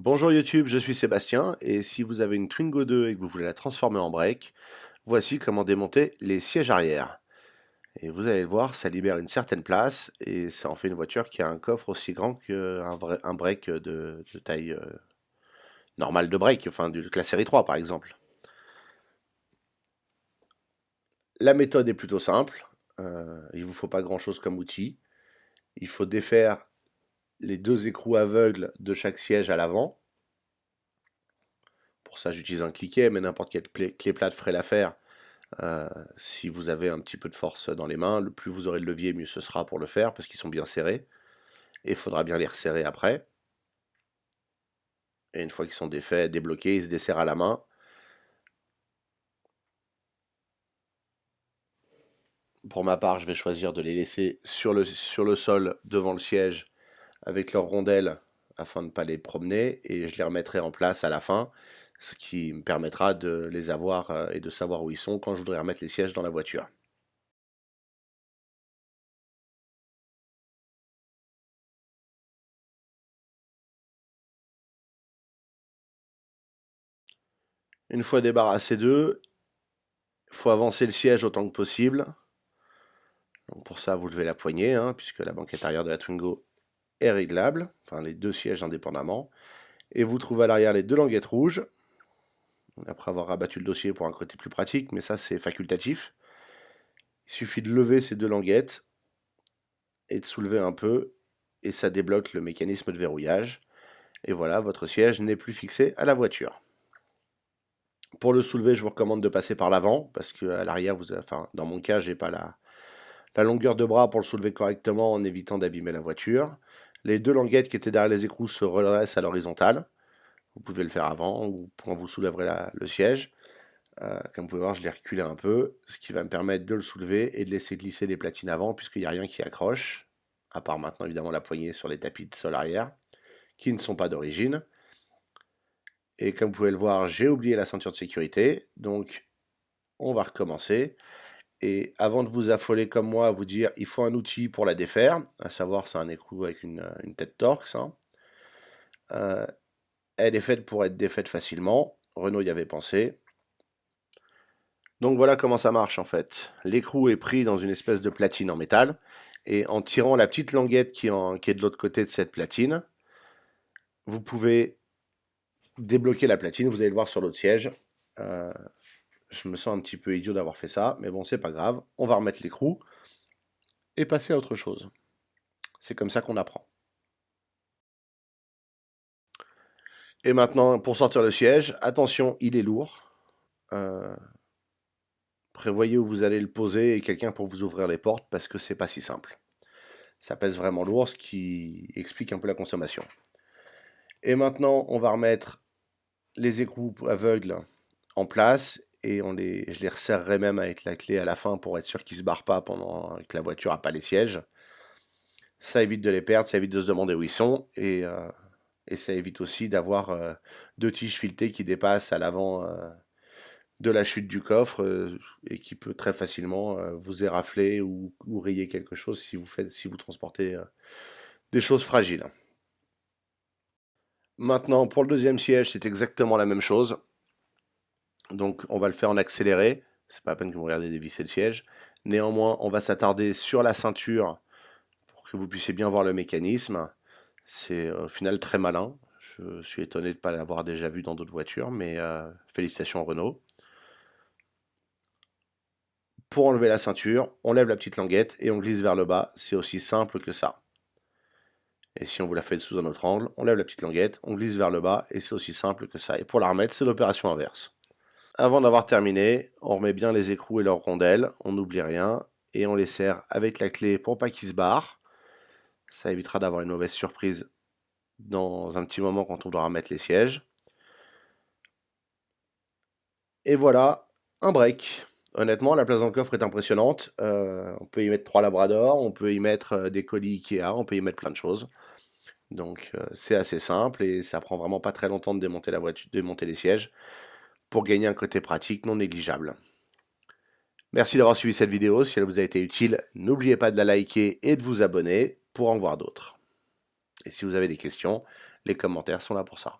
Bonjour YouTube, je suis Sébastien et si vous avez une Twingo 2 et que vous voulez la transformer en break, voici comment démonter les sièges arrière. Et vous allez le voir, ça libère une certaine place et ça en fait une voiture qui a un coffre aussi grand qu'un break de taille normale de break, enfin de la série 3 par exemple. La méthode est plutôt simple, il ne vous faut pas grand chose comme outil. Il faut défaire les deux écrous aveugles de chaque siège à l'avant. Pour ça j'utilise un cliquet, mais n'importe quelle clé plate ferait l'affaire. Si vous avez un petit peu de force dans les mains, le plus vous aurez de levier, mieux ce sera pour le faire, parce qu'ils sont bien serrés. Et il faudra bien les resserrer après. Et une fois qu'ils sont défaits, débloqués, ils se desserrent à la main. Pour ma part, je vais choisir de les laisser sur le sol devant le siège avec leurs rondelles afin de ne pas les promener, et je les remettrai en place à la fin, ce qui me permettra de les avoir et de savoir où ils sont quand je voudrais remettre les sièges dans la voiture. Une fois débarrassé d'eux, il faut avancer le siège autant que possible. Donc pour ça, vous levez la poignée, puisque la banquette arrière de la Twingo est réglable, enfin les deux sièges indépendamment. Et vous trouvez à l'arrière les deux languettes rouges, après avoir rabattu le dossier pour un côté plus pratique, mais ça c'est facultatif. Il suffit de lever ces deux languettes et de soulever un peu, et ça débloque le mécanisme de verrouillage. Et voilà, votre siège n'est plus fixé à la voiture. Pour le soulever, je vous recommande de passer par l'avant, parce qu'à l'arrière, enfin dans mon cas, j'ai pas la longueur de bras pour le soulever correctement en évitant d'abîmer la voiture. Les deux languettes qui étaient derrière les écrous se redressent à l'horizontale. Vous pouvez le faire avant ou quand vous soulèverez le siège. Comme vous pouvez voir, je l'ai reculé un peu, ce qui va me permettre de le soulever et de laisser glisser les platines avant, puisqu'il n'y a rien qui accroche, à part maintenant évidemment la poignée sur les tapis de sol arrière, qui ne sont pas d'origine. Et comme vous pouvez le voir, j'ai oublié la ceinture de sécurité, donc on va recommencer. Et avant de vous affoler comme moi à vous dire il faut un outil pour la défaire, à savoir c'est un écrou avec une tête torx, elle est faite pour être défaite facilement, Renault y avait pensé. Donc voilà comment ça marche en fait. L'écrou est pris dans une espèce de platine en métal, et en tirant la petite languette qui est de l'autre côté de cette platine, vous pouvez débloquer la platine, vous allez le voir sur l'autre siège. Je me sens un petit peu idiot d'avoir fait ça, mais bon c'est pas grave, on va remettre l'écrou et passer à autre chose. C'est comme ça qu'on apprend. Et maintenant, pour sortir le siège, attention, il est lourd. Prévoyez où vous allez le poser et quelqu'un pour vous ouvrir les portes, parce que c'est pas si simple. Ça pèse vraiment lourd, ce qui explique un peu la consommation. Et maintenant, on va remettre les écrous aveugles en place, et je les resserrerai même avec la clé à la fin pour être sûr qu'ils ne se barrent pas pendant que la voiture n'a pas les sièges. Ça évite de les perdre, ça évite de se demander où ils sont, et ça évite aussi d'avoir deux tiges filetées qui dépassent à l'avant de la chute du coffre, et qui peut très facilement vous érafler ou rayer quelque chose si vous transportez des choses fragiles. Maintenant, pour le deuxième siège, c'est exactement la même chose. Donc on va le faire en accéléré, c'est pas la peine que vous regardiez dévisser le siège. Néanmoins, on va s'attarder sur la ceinture pour que vous puissiez bien voir le mécanisme. C'est au final très malin. Je suis étonné de ne pas l'avoir déjà vu dans d'autres voitures, mais félicitations Renault. Pour enlever la ceinture, on lève la petite languette et on glisse vers le bas. C'est aussi simple que ça. Et si on vous la fait sous un autre angle, on lève la petite languette, on glisse vers le bas et c'est aussi simple que ça. Et pour la remettre, c'est l'opération inverse. Avant d'avoir terminé, on remet bien les écrous et leurs rondelles, on n'oublie rien, et on les serre avec la clé pour pas qu'ils se barrent. Ça évitera d'avoir une mauvaise surprise dans un petit moment quand on doit remettre les sièges. Et voilà, un break. Honnêtement, la place dans le coffre est impressionnante. On peut y mettre 3 labradors, on peut y mettre des colis Ikea, on peut y mettre plein de choses. Donc c'est assez simple et ça prend vraiment pas très longtemps de démonter la voiture, démonter les sièges, pour gagner un côté pratique non négligeable. Merci d'avoir suivi cette vidéo. Si elle vous a été utile, n'oubliez pas de la liker et de vous abonner pour en voir d'autres. Et si vous avez des questions, les commentaires sont là pour ça.